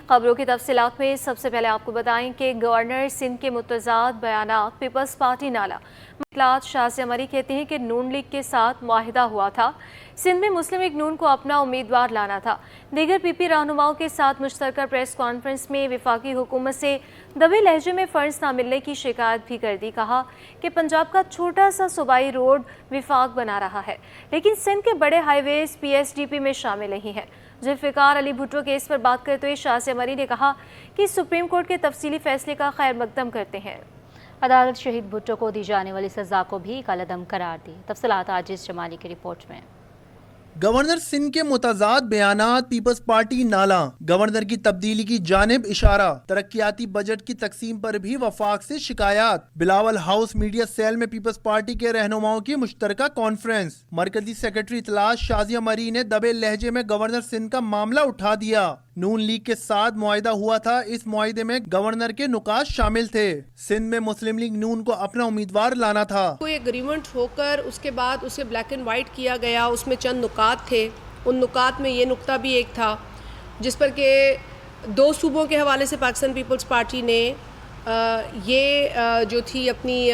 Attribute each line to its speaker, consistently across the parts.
Speaker 1: خبروں کی تفصیلات میں سب سے پہلے آپ کو بتائیں کہ گورنر سندھ کے متضاد بیانات پیپلز پارٹی نالا اطلاعات شاہ سے عمری کہتے ہیں کہ نون لیگ کے ساتھ معاہدہ ہوا تھا، سندھ میں مسلم لیگ نون کو اپنا امیدوار لانا تھا۔ دیگر پی پی رہنماؤں کے ساتھ مشترکہ پریس کانفرنس میں وفاقی حکومت سے دبے لہجے میں فنڈز نہ ملنے کی شکایت بھی کر دی۔ کہا کہ پنجاب کا چھوٹا سا صوبائی روڈ وفاق بنا رہا ہے لیکن سندھ کے بڑے ہائی ویز پی ایس ڈی پی میں شامل نہیں ہیں۔ ذوالفقار علی بھٹو کیس پر بات کرتے ہوئے شاہ سے عمری نے کہا کہ سپریم کورٹ کے تفصیلی فیصلے کا خیر مقدم کرتے ہیں۔
Speaker 2: عدالت شہید بھٹو کو دی جانے والی سزا کو بھی کالعدم قرار دی۔ تفصیلات عاجز جمالی کی رپورٹ میں۔
Speaker 3: گورنر سندھ کے متضاد بیانات پیپلز پارٹی نالا گورنر کی تبدیلی کی جانب اشارہ، ترقیاتی بجٹ کی تقسیم پر بھی وفاق سے شکایات، بلاول ہاؤس میڈیا سیل میں پیپلز پارٹی کے رہنماؤں کی مشترکہ کانفرنس۔ مرکزی سیکرٹری اطلاعات شازیہ مری نے دبے لہجے میں گورنر سندھ کا معاملہ اٹھا دیا۔ نون لیگ کے ساتھ معاہدہ ہوا تھا، اس معاہدے میں گورنر کے نکات شامل تھے، سندھ میں مسلم لیگ نون کو اپنا امیدوار لانا تھا۔
Speaker 4: کوئی ایگریمنٹ ہو کر اس کے بعد اسے بلیک اینڈ وائٹ کیا گیا، اس میں چند نکات تھے، ان نکات میں یہ نقطہ بھی ایک تھا جس پر کہ دو صوبوں کے حوالے سے پاکستان پیپلز پارٹی نے یہ جو تھی اپنی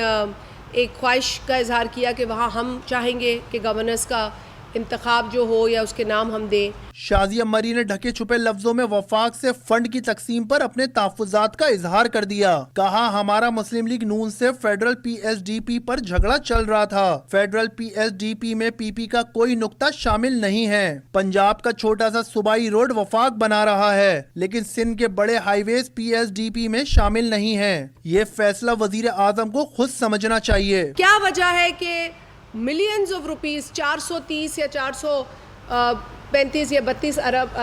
Speaker 4: ایک خواہش کا اظہار کیا کہ وہاں ہم چاہیں گے کہ گورننس کا انتخاب جو ہو یا اس کے نام ہم دیں۔
Speaker 3: شازیہ مری نے ڈھکے چھپے لفظوں میں وفاق سے فنڈ کی تقسیم پر اپنے تحفظات کا اظہار کر دیا۔ کہا ہمارا مسلم لیگ نون سے federal P S D P پر جھگڑا چل رہا تھا، federal P S D P میں پی پی کا کوئی نقطہ شامل نہیں ہے۔ پنجاب کا چھوٹا سا صوبائی روڈ وفاق بنا رہا ہے لیکن سندھ کے بڑے ہائی ویز پی ایس ڈی پی میں شامل نہیں ہے، یہ فیصلہ وزیر اعظم کو خود سمجھنا چاہیے۔
Speaker 4: کیا وجہ ہے کہ ملینز آف روپیز 430 یا 435 یا 32 ارب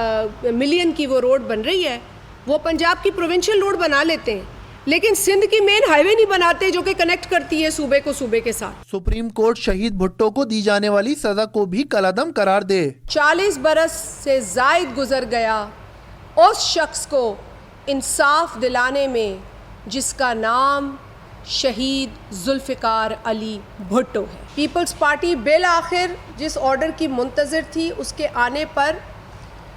Speaker 4: ملین کی وہ روڈ بن رہی ہے، وہ پنجاب کی پروونشل روڈ بنا لیتے ہیں لیکن سندھ کی مین ہائی وے نہیں بناتے جو کہ کنیکٹ کرتی ہے صوبے کو صوبے کے ساتھ۔
Speaker 3: سپریم کورٹ شہید بھٹو کو دی جانے والی سزا کو بھی کالعدم قرار دے۔
Speaker 4: 40 برس سے زائد گزر گیا اس شخص کو انصاف دلانے میں جس کا نام شہید ذوالفقار علی بھٹو ہے۔ پیپلز پارٹی بالآخر جس آرڈر کی منتظر تھی اس کے آنے پر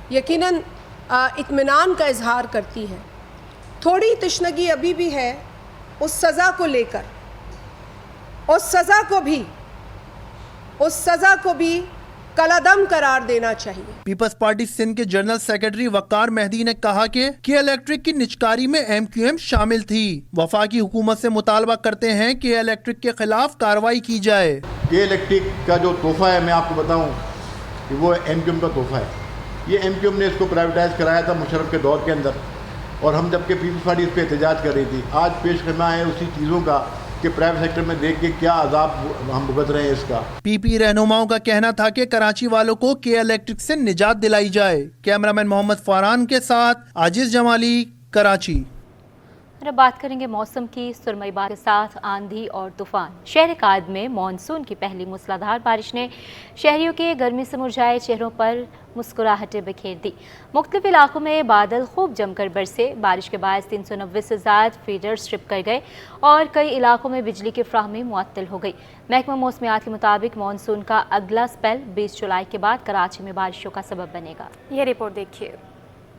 Speaker 4: یقیناً اطمینان کا اظہار کرتی ہے۔ تھوڑی تشنگی ابھی بھی ہے اس سزا کو لے کر، اس سزا کو بھی کالعدم قرار دینا چاہیے۔
Speaker 3: پیپلز پارٹی سندھ کے جنرل سیکرٹری وقار مہدی نے کہا کہ الیکٹرک کی نجکاری میں ایم کیو ایم شامل تھی، وفاقی حکومت سے مطالبہ کرتے ہیں کہ الیکٹرک کے خلاف کارروائی کی جائے۔
Speaker 5: الیکٹرک کا جو تحفہ ہے میں آپ کو بتاؤں کہ وہ ایم کیو ایم کا تحفہ ہے۔ یہ ایم کیو ایم نے اس کو پرائیویٹائز کرایا تھا مشرف کے دور کے اندر، اور ہم جبکہ پیپلز پارٹی اس پہ احتجاج کر رہی تھی، آج پیش کرنا ہے اسی چیزوں کا کہ پرائیویٹ سیکٹر میں دیکھ کے کیا عذاب ہم بھگت رہے ہیں اس کا۔
Speaker 3: پی پی رہنماؤں کا کہنا تھا کہ کراچی والوں کو کے الیکٹرک سے نجات دلائی جائے۔ کیمرامین محمد فاران کے ساتھ عاجز جمالی، کراچی۔
Speaker 2: اب بات کریں گے موسم کی۔ سرمئی بارش کے ساتھ آندھی اور طوفان۔ شہر قائد میں مانسون کی پہلی موسلادھار بارش نے شہریوں کے گرمی سے مرجھائے چہروں پر مسکراہٹیں بکھیر دی۔ مختلف علاقوں میں بادل خوب جم کر برسے، بارش کے باعث 390 سے زائد فیڈر سٹرپ کر گئے اور کئی علاقوں میں بجلی کی فراہمی معطل ہو گئی۔ محکمہ موسمیات کے مطابق مانسون کا اگلا سپیل 20 جولائی کے بعد کراچی میں بارشوں کا سبب بنے گا۔
Speaker 1: یہ رپورٹ دیکھیے۔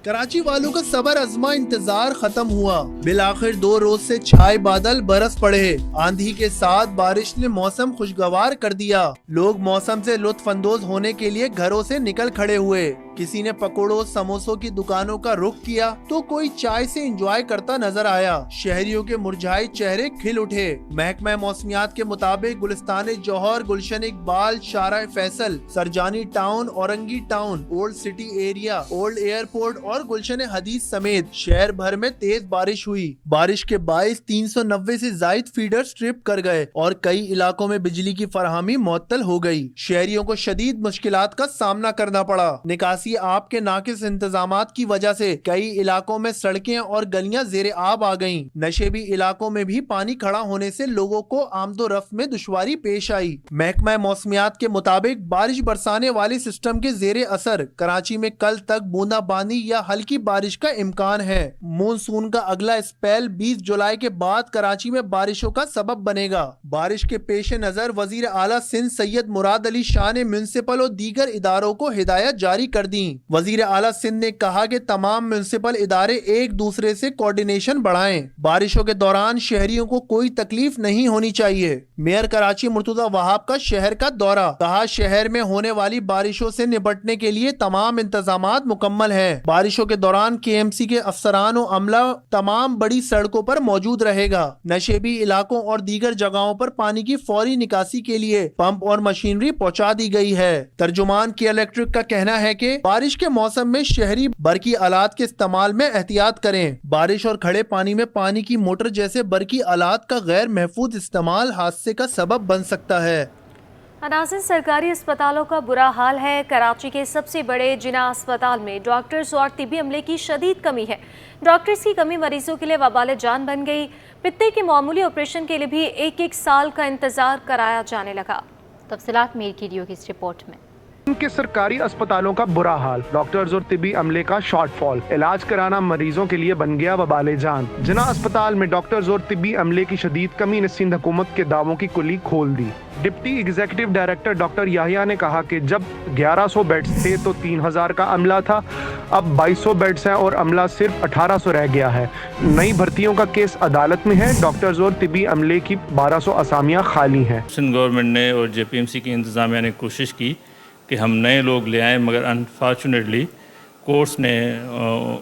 Speaker 3: کراچی والوں کا صبر ازما انتظار ختم ہوا، بالآخر 2 روز سے چھائے بادل برس پڑے، آندھی کے ساتھ بارش نے موسم خوشگوار کر دیا۔ لوگ موسم سے لطف اندوز ہونے کے لیے گھروں سے نکل کھڑے ہوئے، کسی نے پکوڑوں سموسوں کی دکانوں کا رخ کیا تو کوئی چائے سے انجوائے کرتا نظر آیا۔ شہریوں کے مرجھائے چہرے کھل اٹھے۔ محکمہ موسمیات کے مطابق Gulistan Johar, Gulshan Iqbal, Shahrah Faisal, Surjani Town, Orangi Town, Old City area, old airport اور گلشن حدیث سمیت شہر بھر میں تیز بارش ہوئی۔ بارش کے باعث 390 سے زائد فیڈر سٹرپ کر گئے اور کئی علاقوں میں بجلی کی فراہمی معطل ہو گئی۔ شہریوں کو شدید مشکلات کا سامنا کرنا پڑا۔ نکاسی آپ کے ناقص انتظامات کی وجہ سے کئی علاقوں میں سڑکیں اور گلیاں زیر آب آ گئیں۔ نشیبی علاقوں میں بھی پانی کھڑا ہونے سے لوگوں کو آمد و رفت میں دشواری پیش آئی۔ محکمہ موسمیات کے مطابق بارش برسانے والے سسٹم کے زیر اثر کراچی میں کل تک بوندا باندی یا ہلکی بارش کا امکان ہے۔ مونسون کا اگلا اسپیل 20 جولائی کے بعد کراچی میں بارشوں کا سبب بنے گا۔ بارش کے پیش نظر وزیر اعلیٰ سندھ سید مراد علی شاہ نے میونسپل اور دیگر اداروں کو ہدایت جاری کر दी। वजीर आला सिंध ने कहा कि तमाम म्युनिसिपल इदारे एक दूसरे से कोऑर्डिनेशन बढ़ाएं। बारिशों के दौरान शहरियों को कोई तकलीफ नहीं होनी चाहिए। मेयर कराची मुर्तुजा वहाब का शहर का दौरा, कहा शहर में होने वाली बारिशों से निपटने के लिए तमाम इंतजामात मुकम्मल हैं। बारिशों के दौरान KMC के अफसरान और अमला तमाम बड़ी सड़कों पर मौजूद रहेगा। नशेबी इलाकों और दीगर जगहों पर पानी की फौरी निकासी के लिए पंप और मशीनरी पहुंचा दी गई है। तर्जुमान केयर इलेक्ट्रिक का कहना है कि बारिश के मौसम में शहरी बरकी आलात के इस्तेमाल में एहतियात करें। बारिश और खड़े पानी में पानी की मोटर जैसे बरकी आलात का गैर महफूज इस्तेमाल हादसे का सबब बन सकता है।
Speaker 1: नाज़रीन, सरकारी अस्पतालों का बुरा हाल है। कराची के सबसे बड़े जिना अस्पताल में डॉक्टर्स और तिब्बी अमले की शदीद कमी है। डॉक्टर्स की कमी मरीजों के लिए वबाल जान बन गई। पित्ते के मामूली ऑपरेशन के लिए भी एक साल का इंतजार कराया जाने लगा।
Speaker 2: तफसीलात मीर की रियो की इस रिपोर्ट में।
Speaker 6: के सरकारी अस्पतालों का बुरा हाल, डॉक्टर्स और तिब्बी अमले का शॉर्टफॉल, इलाज कराना मरीजों के लिए बन गया वबाले जान। जिना अस्पताल में डॉक्टर्स और तिब्बी अमले की शदीद कमी ने सिंध हुकूमत के दावों की कुली खोल दी। Deputy executive director doctor Yahya ने कहा कि जब 1100 बेड्स थे तो 3000 का अमला था, अब 2200 बेड्स हैं और अमला सिर्फ 1800 रह गया है। नई भर्तियों का केस अदालत में है। डॉक्टर्स और तिब्बी अमले की 1200 असामियाँ खाली हैं।
Speaker 7: सिंध गवर्नमेंट ने और JPMC की इंतज़ामिया ने कोशिश की कि हम नए लोग ले आएँ, मगर अनफॉर्चुनेटली कोर्ट्स ने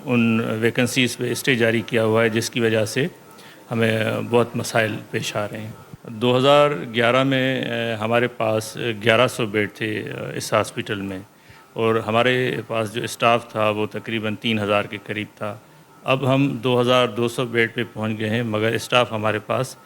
Speaker 7: उन वैकेंसीज़ पे स्टे जारी किया हुआ है, जिसकी वजह से हमें बहुत मसाइल पेश आ रहे हैं। 2011 में हमारे पास 1100 बेड थे इस हॉस्पिटल में, और हमारे पास जो स्टाफ था वो तकरीबन 3000 के करीब था। अब हम 2200 बेड पे पहुंच गए हैं, मगर स्टाफ हमारे पास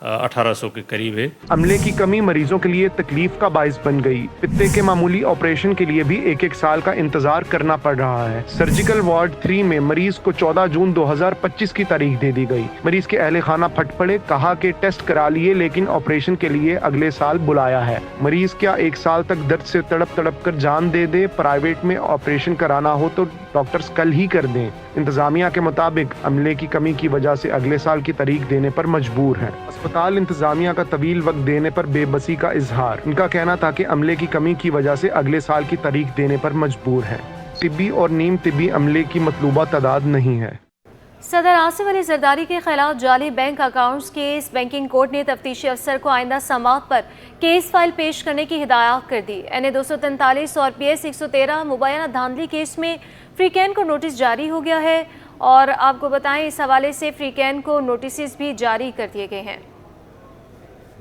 Speaker 7: 1800 के करीब है।
Speaker 6: अमले की कमी मरीजों के लिए तकलीफ का बाइस बन गई। पित्ते के मामूली ऑपरेशन के लिए भी एक साल का इंतजार करना पड़ रहा है। सर्जिकल वार्ड 3 में मरीज को 14 जून 2025 की तारीख दे दी गई। मरीज के अहले खाना फट पड़े, कहा कि टेस्ट करा लिए लेकिन ऑपरेशन के लिए अगले साल बुलाया है। मरीज क्या 1 साल तक दर्द से तड़प कर जान दे दे? प्राइवेट में ऑपरेशन कराना हो तो डॉक्टर्स कल ही कर दें। इंतजामिया के मुताबिक अमले की कमी की वजह से अगले साल की तारीख देने पर मजबूर हैं। अस्पताल इंतजामिया का तवील वक्त देने पर बेबसी का इजहार। उनका कहना था कि अमले की कमी की वजह से अगले साल की तारीख देने पर मजबूर है। तिब्बी और नीम तिब्बी अमले की मतलूबा तादाद नहीं है।
Speaker 1: सदर आसिफ अली जरदारी के खिलाफ जाली bank accounts case, banking court ने तफ्तीशी अफसर को आइंदा समाअत पर केस फाइल पेश करने की हिदायत कर दी। NA 243 और PS 113 मुबैना धांधली केस में फ्रीकैन को नोटिस जारी हो गया है, और आपको बताएं इस हवाले से फ्रीकैन को नोटिस भी जारी कर दिए गए हैं।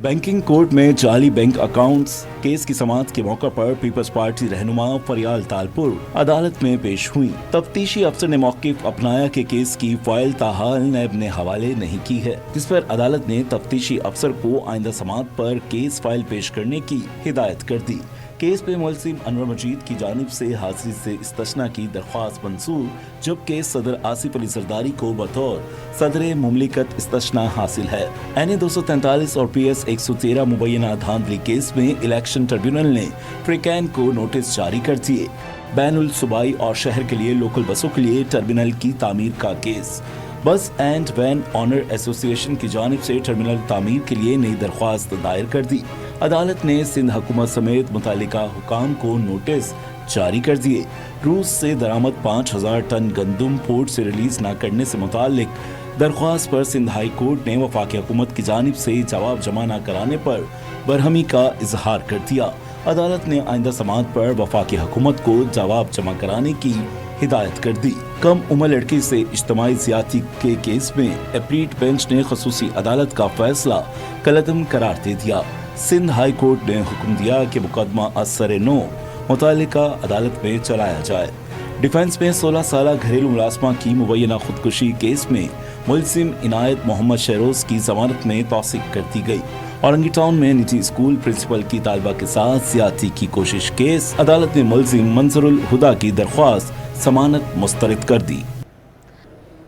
Speaker 8: बैंकिंग कोर्ट में जाली बैंक अकाउंट्स केस की समाअत के मौके पर पीपल्स पार्टी रहनुमा फरियाल तालपुर अदालत में पेश हुई। तफ्तीशी अफसर ने मौक़िफ़ अपनाया कि केस की फाइल ताहाल नैब ने हवाले नहीं की है, जिस पर अदालत ने तफ्तीशी अफसर को आइंदा समाअत पर केस फाइल पेश करने की हिदायत कर दी। केस पे मुलजिम अनवर मजीद की जानिब से हाजिरी से इस्तस्ना की दरख्वास्त मंसूर, जबकि सदर आसिफ अली जरदारी को बतौर सदर मुमलिकत इस्तस्ना हासिल है। NA 243 और PS 113 मुबैना धांधली केस में इलेक्शन ट्रिब्यूनल ने फ्रीकैन को नोटिस जारी कर दिए। बैनुल सूबाई और शहर के लिए लोकल बसों के लिए टर्मिनल की तामीर का केस। बस एंड वैन ऑनर एसोसिएशन की जानिब से टर्मिनल तामीर के लिए नई दरख्वास्त दायर कर दी। अदालत ने सिंध हुकूमत समेत मुतालिका हुकाम को नोटिस जारी कर दिए। रूस से दरामद 5000 टन गंदम पोर्ट से रिलीज न करने से मुतालिक दरख्वास्त पर सिंध हाई कोर्ट ने वफाकी हुकूमत की जानिब से जवाब जमा न कराने पर बरहमी का इजहार कर दिया। अदालत ने आइंदा समाअत पर वफाकी हुकूमत को जवाब जमा कराने की हिदायत कर दी। कम उम्र लड़की से इज्तिमाई ज़्यादती के केस में अपील बेंच ने खसूसी अदालत का फैसला कलअदम करार दे दिया। सिंध हाई कोर्ट ने हुक्म दिया कि मुकदमा असर नो मुतालिका अदालत में चलाया जाए। डिफेंस में 16 साल घरेलू मुलाजमा की मुबैना खुदकुशी केस में मुलजिम इनायत मोहम्मद शहरोज की जमानत में तौसीक कर दी गई। औरंगी टाउन में निजी स्कूल प्रिंसिपल की तालिबा के साथ ज्यादती की कोशिश केस, अदालत ने मुलजिम मंजरुल हुदा की दरख्वास्त जमानत मुस्तरद कर दी।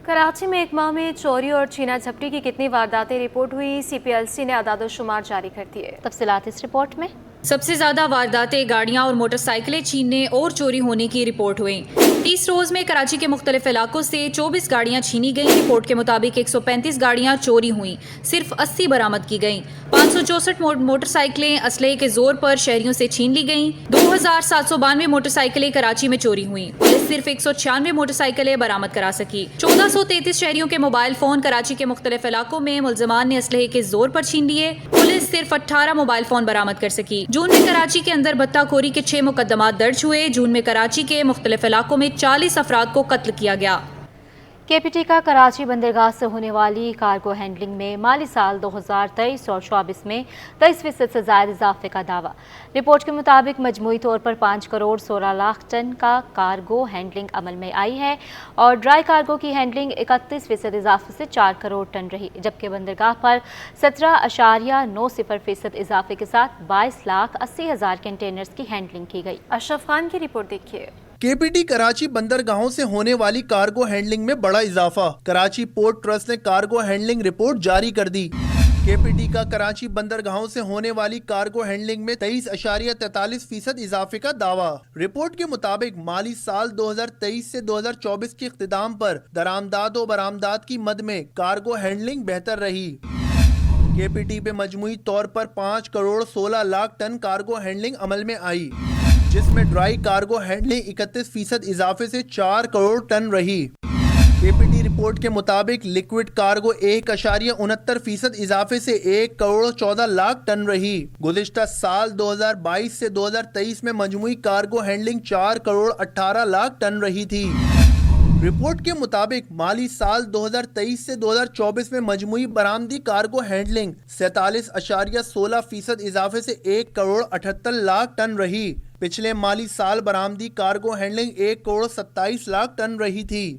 Speaker 1: कराची में एक माह में चोरी और छीना झपटी की कितनी वारदातें रिपोर्ट हुई? CPLC ने आदाद शुमार जारी कर दिए।
Speaker 2: तफसीलात इस रिपोर्ट में।
Speaker 9: سب سے زیادہ وارداتیں گاڑیاں اور موٹر سائیکلیں چھیننے اور چوری ہونے کی رپورٹ ہوئیں۔ 30 روز میں کراچی کے مختلف علاقوں سے 24 گاڑیاں چھینی گئیں۔ رپورٹ کے مطابق 135 گاڑیاں چوری ہوئیں، صرف 80 برآمد کی گئیں۔ 564 موٹر سائیکلیں اسلحے کے زور پر شہریوں سے چھین لی گئیں۔ 2792 موٹر سائیکلیں کراچی میں چوری ہوئیں۔ پولیس صرف 196 موٹر سائیکلیں برآمد کرا سکی۔ 1433 شہریوں کے موبائل فون کراچی کے مختلف علاقوں میں ملزمان نے اسلحے کے زور پر چھین لیے۔ پولیس صرف 18 موبائل فون برآمد کر سکی۔ جون میں کراچی کے اندر بتہ خوری کے 6 مقدمات درج ہوئے۔ جون میں کراچی کے مختلف علاقوں میں 40 افراد کو قتل کیا گیا۔
Speaker 2: کے پی ٹی کا کراچی بندرگاہ سے ہونے والی کارگو ہینڈلنگ میں مالی سال 2023 اور 24 میں 23% سے زائد اضافے کا دعویٰ۔ رپورٹ کے مطابق مجموعی طور پر 5 کروڑ 16 لاکھ ٹن کا کارگو ہینڈلنگ عمل میں آئی ہے اور ڈرائی کارگو کی ہینڈلنگ 31% اضافے سے 4 کروڑ ٹن رہی، جبکہ بندرگاہ پر 17.90% اضافے کے ساتھ 22,80,000 کنٹینرز کی ہینڈلنگ کی گئی۔
Speaker 1: اشرف خان کی رپورٹ دیکھیے۔
Speaker 3: کے پی ٹی کراچی بندرگاہوں سے ہونے والی کارگو ہینڈلنگ میں بڑا اضافہ، کراچی پورٹ ٹرسٹ نے کارگو ہینڈلنگ رپورٹ جاری کر دی۔ کے پی ٹی کا کراچی بندرگاہوں سے ہونے والی کارگو ہینڈلنگ میں 23.43% اضافے کا دعویٰ۔ رپورٹ کے مطابق مالی سال 2023 سے 2024 کے اختتام پر درآمدات و برآمدات کی مد میں کارگو ہینڈلنگ بہتر رہی۔ کے پی ٹی پہ مجموعی طور پر 5 crore 16 lakh ton cargo handling عمل میں آئی، جس میں ڈرائی کارگو ہینڈلنگ 31% اضافے سے 4 کروڑ ٹن رہی۔ کے پی ٹی رپورٹ کے مطابق لیکوڈ کارگو 1.69% اضافے سے 1 کروڑ 14 لاکھ ٹن رہی۔ گزشتہ سال 2022 سے 2023 میں مجموعی cargo handling 4 crore 18 lakh ton رہی تھی۔ رپورٹ کے مطابق مالی سال 2023 سے 2024 میں مجموعی برآمدی کارگو ہینڈلنگ 47.16% اضافے سے 1 کروڑ 78 لاکھ ٹن رہی۔ پچھلے مالی سال برآمدی cargo handling 1 crore 27 lakh ton رہی تھی۔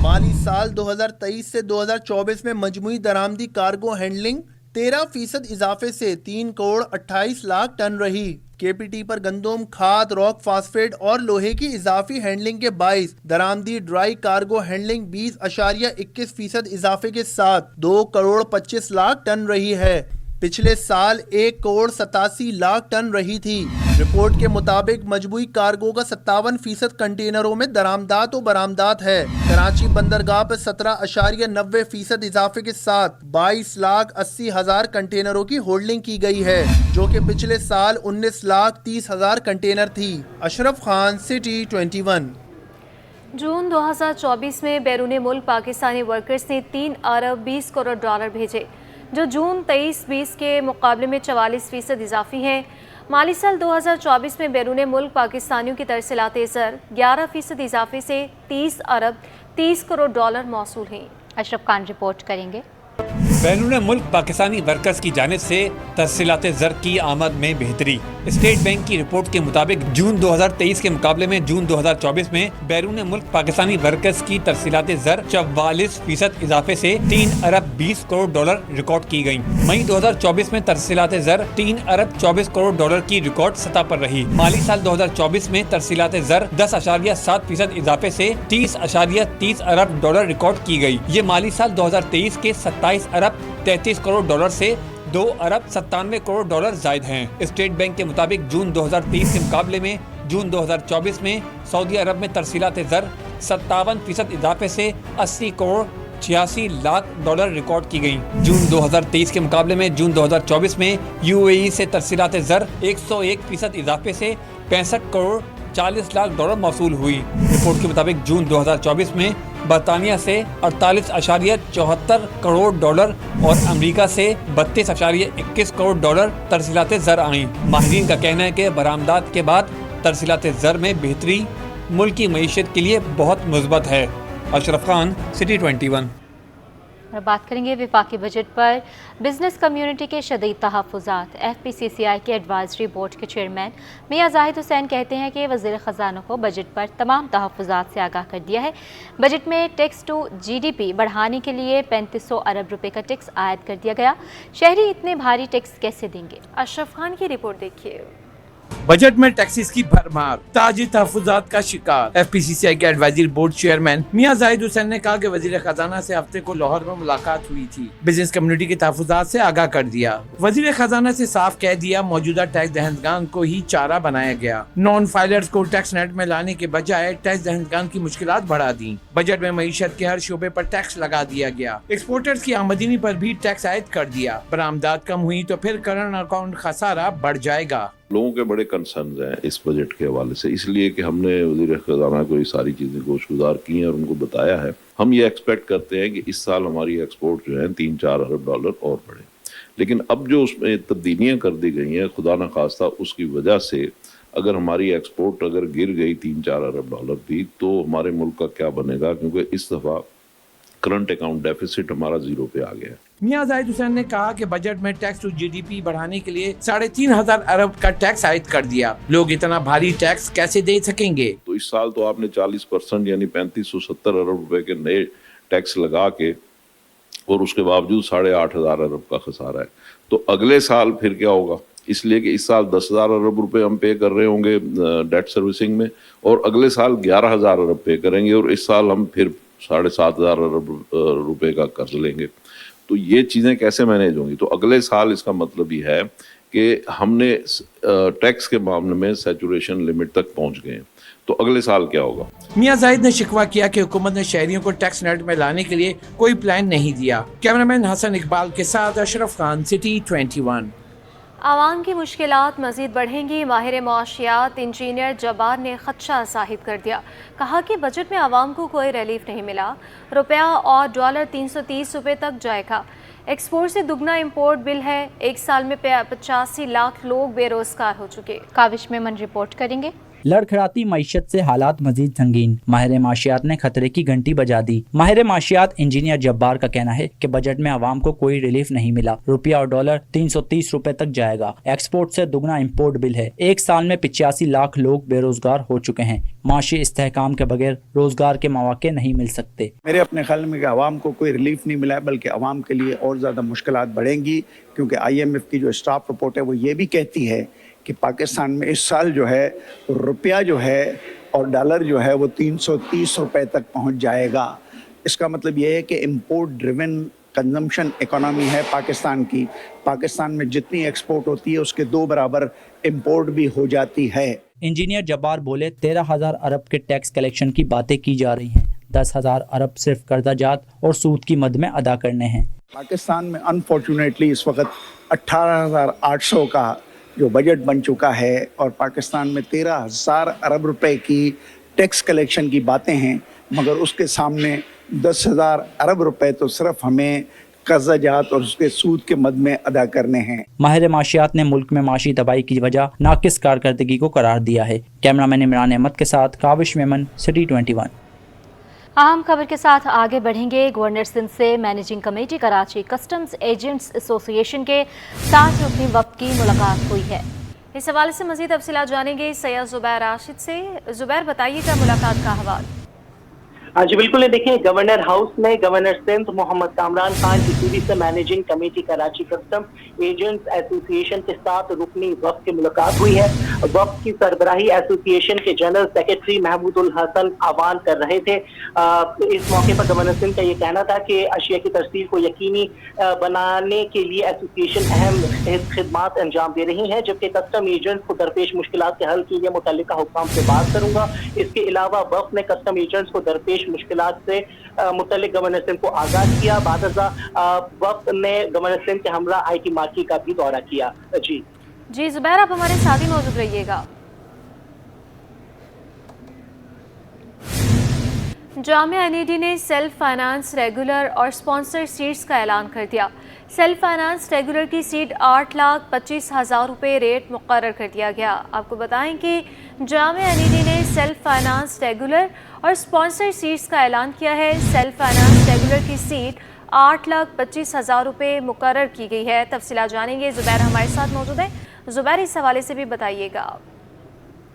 Speaker 3: مالی سال 2023 سے 2024 میں مجموعی درآمدی کارگو ہینڈلنگ 13% اضافے سے 3 کروڑ 28 لاکھ ٹن رہی۔ کے پی ٹی پر گندم، کھاد، راک فاسفیٹ اور لوہے کی اضافی ہینڈلنگ کے باعث درآمدی ڈرائی کارگو ہینڈلنگ 20.21% اضافے کے ساتھ 2 کروڑ 25 لاکھ ٹن رہی ہے۔ پچھلے سال 1 کروڑ 87 لاکھ ٹن رہی تھی۔ رپورٹ کے مطابق مجموعی کارگو کا 57% کنٹینروں میں درآمدات و برآمدات ہے۔ کراچی بندرگاہ پر 17.90% اضافے کے ساتھ 22,80,000 کنٹینروں کی ہولڈنگ کی گئی ہے، جو کہ پچھلے سال 19,30,000 کنٹینر تھی۔ اشرف خان، سٹی 21۔
Speaker 1: جون 2024 میں بیرون ملک پاکستانی ورکرز نے 3 ارب 20 کروڑ ڈالر بھیجے، جو جون 23-20 کے مقابلے میں 44% اضافی ہیں۔ مالی سال 2024 میں بیرون ملک پاکستانیوں کی ترسیلات زر 11% اضافے سے 30 ارب 30 کروڑ ڈالر موصول ہیں۔
Speaker 2: اشرف خان رپورٹ کریں گے۔
Speaker 10: بیرون ملک پاکستانی ورکرز کی جانب سے ترسیلات زر کی آمد میں بہتری۔ اسٹیٹ بینک کی رپورٹ کے مطابق جون 2023 کے مقابلے میں جون 2024 میں بیرون ملک پاکستانی ورکرز کی ترسیلات زر 44% اضافے سے 3 ارب 20 کروڑ ڈالر ریکارڈ کی گئیں۔ مئی 2024 میں ترسیلات زر 3 ارب 24 کروڑ ڈالر کی ریکارڈ سطح پر رہی۔ مالی سال 2024 میں ترسیلات زر 10.7% اضافے سے 30.30 ارب ڈالر ریکارڈ کی گئی۔ یہ مالی سال 2023 کے 27 ارب 33 کروڑ ڈالر سے 2 ارب 97 کروڑ ڈالر زائد ہیں۔ اسٹیٹ بینک کے مطابق جون 2023 کے مقابلے میں جون 2024 میں سعودی عرب میں ترسیلات زر 57% اضافے سے 80 کروڑ 86 لاکھ ڈالر ریکارڈ کی گئیں۔ جون 2023 کے مقابلے میں جون 2024 میں یو اے ای سے ترسیلات زر 101% اضافے سے 65 کروڑ 40 لاکھ ڈالر موصول ہوئی۔ رپورٹ کے مطابق جون 2024 میں برطانیہ سے 48.74 کروڑ ڈالر اور امریکہ سے 32.21 کروڑ ڈالر ترسیلات زر آئیں۔ ماہرین کا کہنا ہے کہ برآمدات کے بعد ترسیلات زر میں بہتری ملکی معیشت کے لیے بہت مثبت ہے۔ اشرف خان، سٹی 21۔
Speaker 2: اور بات کریں گے وفاقی بجٹ پر۔ بزنس کمیونٹی کے شدید تحفظات۔ ایف پی سی سی آئی کے ایڈوائزری بورڈ کے چیئرمین میاں زاہد حسین کہتے ہیں کہ وزیر خزانہ کو بجٹ پر تمام تحفظات سے آگاہ کر دیا ہے۔ بجٹ میں tax to G D P بڑھانے کے لیے 3500 ارب روپے کا ٹیکس عائد کر دیا گیا۔ شہری اتنے بھاری ٹیکس کیسے دیں گے؟
Speaker 1: اشرف خان کی رپورٹ دیکھیے۔
Speaker 11: बजट में टैक्सेस की भरमार, ताजी तहफुजात का शिकार। FPCCI के एडवाइजरी बोर्ड चेयरमैन मियां जाहिद हुसैन ने कहा कि वजीर खजाना से हफ्ते को लाहौर में मुलाकात हुई थी, बिजनेस कम्युनिटी के तहफुजात से आगाह कर दिया। वजीर खजाना से साफ कह दिया मौजूदा टैक्स दहंदगान को ही चारा बनाया गया। नॉन फाइलर्स को टैक्स नेट में लाने के बजाय टैक्स दहंदगान की मुश्किलात बढ़ा दी। बजट में मईशत के हर शोबे पर टैक्स लगा दिया गया। एक्सपोर्टर्स की आमदनी पर भी टैक्स आयद कर दिया। बरामदात कम हुई तो फिर करंट अकाउंट खसारा बढ़ जाएगा।
Speaker 12: लोगों के बड़े कंसर्न हैं इस बजट के हवाले से, इसलिए कि हमने वज़ीर ख़ज़ाना को ये सारी चीज़ें गोशगुजार की हैं और उनको बताया है। हम ये एक्सपेक्ट करते हैं कि इस साल हमारी एक्सपोर्ट जो है 3-4 अरब डॉलर और बढ़े, लेकिन अब जो उसमें तब्दीलियाँ कर दी गई हैं, खुदा न खास्ता उसकी वजह से अगर हमारी एक्सपोर्ट अगर गिर गई 3-4 अरब डॉलर भी, तो हमारे मुल्क का क्या बनेगा, क्योंकि इस दफ़ा करंट अकाउंट डेफिसिट हमारा 0 पे आ गया है।
Speaker 11: मियां जाहिद हुसैन ने कहा कि बजट में टैक्स टू GDP बढ़ाने के लिए 3,500 अरब का टैक्स आयद कर दिया। लोग इतना भारी टैक्स कैसे दे सकेंगे?
Speaker 12: तो इस साल तो आपने 40% यानी 3570 अरब रुपए के नए टैक्स लगा के, और उसके बावजूद 8,500 अरब का खसारा है। तो अगले साल फिर क्या होगा? इसलिए कि इस साल 10,000 अरब रुपए हम पे कर रहे होंगे डेट सर्विसिंग में, और अगले साल 11,000 अरब पे करेंगे, और इस साल हम फिर 7,500 अरब रुपए का कर्ज लेंगे। तो ये चीज़ें कैसे मैनेज होंगी? तो अगले साल इसका मतलब ये है कि हमने टैक्स के मामले में सैचुरेशन लिमिट तक पहुंच गए हैं। तो अगले साल क्या होगा?
Speaker 11: मियां जाहिद ने शिकवा किया कि हुकूमत ने शहरियों को टैक्स नेट में लाने के लिए कोई प्लान नहीं दिया। कैमरामैन हसन इकबाल के साथ अशरफ खान, सिटी 21।
Speaker 1: आवाम की मुश्किलात मज़ीद बढ़ेंगी। माहिर मुआशियात इंजीनियर जब्बार ने खदशा ज़ाहिर कर दिया। कहा कि बजट में आवाम को कोई रिलीफ नहीं मिला। रुपया और डॉलर 330 रुपये तक जाएगा। एक्सपोर्ट से दुगना इंपोर्ट बिल है। एक साल में 85 लाख लोग बेरोजगार हो चुके।
Speaker 2: काविश मेमन रिपोर्ट करेंगे।
Speaker 13: लड़खड़ाती मईशत से हालात मजीद संगीन, माहिर माशियात ने खतरे की घंटी बजा दी। माहिर माशियात इंजीनियर जब्बार का कहना है कि बजट में आवाम को कोई रिलीफ नहीं मिला। रुपया और डॉलर 330 रुपए तक जाएगा। एक्सपोर्ट से दुगना इंपोर्ट बिल है। एक साल में 85 लाख लोग बेरोजगार हो चुके हैं। माशी इस्तेहकाम के बगैर रोजगार के मौके नहीं मिल सकते।
Speaker 14: मेरे अपने ख्याल में कि आवाम को कोई रिलीफ नहीं मिला है, बल्कि आवाम के लिए और ज़्यादा मुश्किलात बढ़ेंगी, क्योंकि IMF की जो स्टाफ रिपोर्ट है वो ये भी कहती है कि पाकिस्तान में इस साल जो है रुपया जो है और डॉलर जो है वो 330 रुपए तक पहुंच जाएगा। इसका मतलब ये है कि इंपोर्ट ड्रिवन कंजम्पशन इकोनॉमी है पाकिस्तान की। पाकिस्तान में जितनी एक्सपोर्ट होती है उसके 2 बराबर इंपोर्ट भी हो जाती है।
Speaker 13: इंजीनियर जब्बार बोले 13,000 अरब के टैक्स कलेक्शन की बातें की जा रही हैं। 10,000 अरब सिर्फ कर्जाजात और सूद की मद में अदा करने हैं।
Speaker 14: पाकिस्तान में अनफॉर्चुनेटली इस वक्त 18,800 का जो बजट बन चुका है, और पाकिस्तान में 13,000 अरब रुपए की टैक्स कलेक्शन की बातें हैं, मगर उसके सामने 10,000 अरब रुपए तो सिर्फ हमें कर्जाजात और उसके सूद के मद में अदा करने हैं।
Speaker 13: माहिर माशियात ने मुल्क में माशी तबाही की वजह नाकिस कारकर्दगी को करार दिया है। कैमरामैन इमरान अहमद के साथ काविश मेमन, सिटी 21।
Speaker 2: अहम खबर के साथ आगे बढ़ेंगे। गवर्नर सिंध से managing committee Karachi customs agents association के 7 रुकनी वफ़द की मुलाकात हुई है।
Speaker 1: इस हवाले से मज़ीद तफसीलात जानेंगे सैयद ज़ुबैर राशिद से। ज़ुबैर, बताइएगा मुलाकात का हवाल।
Speaker 15: जी बिल्कुल, देखिए गवर्नर हाउस में गवर्नर सिंध मोहम्मद कामरान खान की पूरी से managing committee Karachi custom agents association के साथ रुकनी वफ़द की मुलाकात हुई है। वफ़द की सरबराही एसोसिएशन के जनरल सेक्रेटरी महमूदुल हसन आवान कर रहे थे। इस मौके पर गवर्नर सिंध का ये कहना था कि अशिया की तरसील को यकीनी बनाने के लिए एसोसिएशन अहम खिदमात अंजाम दे रही है, जबकि कस्टम एजेंट्स को दरपेश मुश्किलात के हल के लिए मुतल्लिका हुक्काम से बात करूंगा। इसके अलावा वफ़द ने कस्टम एजेंट्स को दरपेश मुश्किलात से मुतल्लिक गवर्नर सिंध को आगाह किया। बादजा वक्त ने गवर्नर सिंध के हमरा IT मार्केट का भी दौरा किया। जी
Speaker 1: ज़ुबैर, आप हमारे साथ ही मौजूद रहिएगा। जामिया NED ने सेल्फ फाइनेंस रेगुलर और स्पॉन्सर सीट्स का ऐलान कर दिया। सेल्फ फाइनेंस रेगुलर की सीट 8,25,000 रुपये रेट मुकर्रर कर दिया गया। आपको बताएं कि जामिया NED ने सेल्फ फाइनेंस रेगुलर और स्पॉन्सर सीट्स का ऐलान किया है। सेल्फ फाइनेंस रेगुलर की सीट 8,25,000 रुपये मुकर्रर की गई है। तफसीलात जानेंगे। ज़ुबैर हमारे साथ मौजूद है। ज़ुबैर, इस हवाले से भी बताइएगा।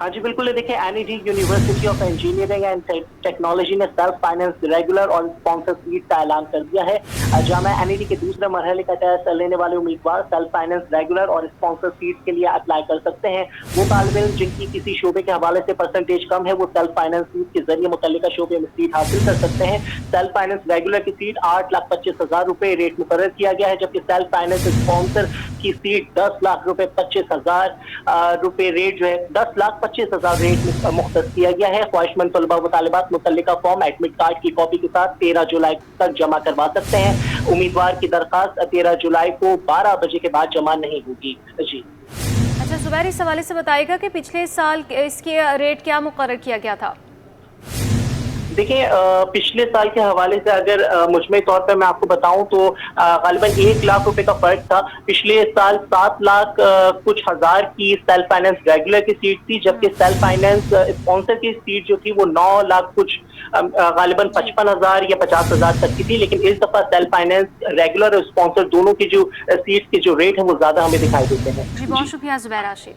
Speaker 15: हाँ जी बिल्कुल, देखिए NED university of engineering and technology ने सेल्फ फाइनेंस रेगुलर और स्पॉन्सर सीट का ऐलान कर दिया है। जहाँ NED के दूसरे मरहले का टेस्ट लेने वाले उम्मीदवार सेल्फ फाइनेंस रेगुलर और स्पॉन्सर सीट के लिए अप्लाई कर सकते हैं। वो तालिब इल्म जिनकी किसी शोबे के हवाले से परसेंटेज कम है, वो सेल्फ फाइनेंस सीट के जरिए मुतल्लिका शोबे में सीट हासिल कर सकते हैं। सेल्फ फाइनेंस रेगुलर की सीट 8,25,000 रुपए रेट मुकर्रर किया गया है, जबकि सेल्फ फाइनेंस स्पॉन्सर की सीट 10 लाख रुपए 25,000 रुपए रेट जो है 10,25,000 रेट में मुख्तस किया गया है। ख्वाहिशमंद तलबा व तालिबात मुतल्लिका फॉर्म एडमिट कार्ड की कॉपी के साथ 13 जुलाई तक जमा करवा सकते हैं। उम्मीदवार की दरखास्त 13 जुलाई को 12 बजे के बाद जमा नहीं होगी। जी
Speaker 1: अच्छा जुबैर, इस हवाले से बताएगा कि पिछले साल इसके रेट क्या मुकर्रर किया गया था?
Speaker 15: देखिए पिछले साल के हवाले से अगर मुजमई तौर पर मैं आपको बताऊं तो गालिबन 1 लाख रुपए का फर्क था। पिछले साल 7 लाख कुछ हजार की सेल्फ फाइनेंस रेगुलर की सीट थी, जबकि सेल्फ फाइनेंस स्पॉन्सर की सीट जो थी वो 9 लाख कुछ गालिबन 55,000 या 50,000 तक की थी। लेकिन इस दफा सेल्फ फाइनेंस रेगुलर और स्पॉन्सर दोनों की जो सीट के जो रेट है वो ज्यादा हमें दिखाई देते हैं।
Speaker 1: जी बहुत शुक्रिया जुबैर राशिद।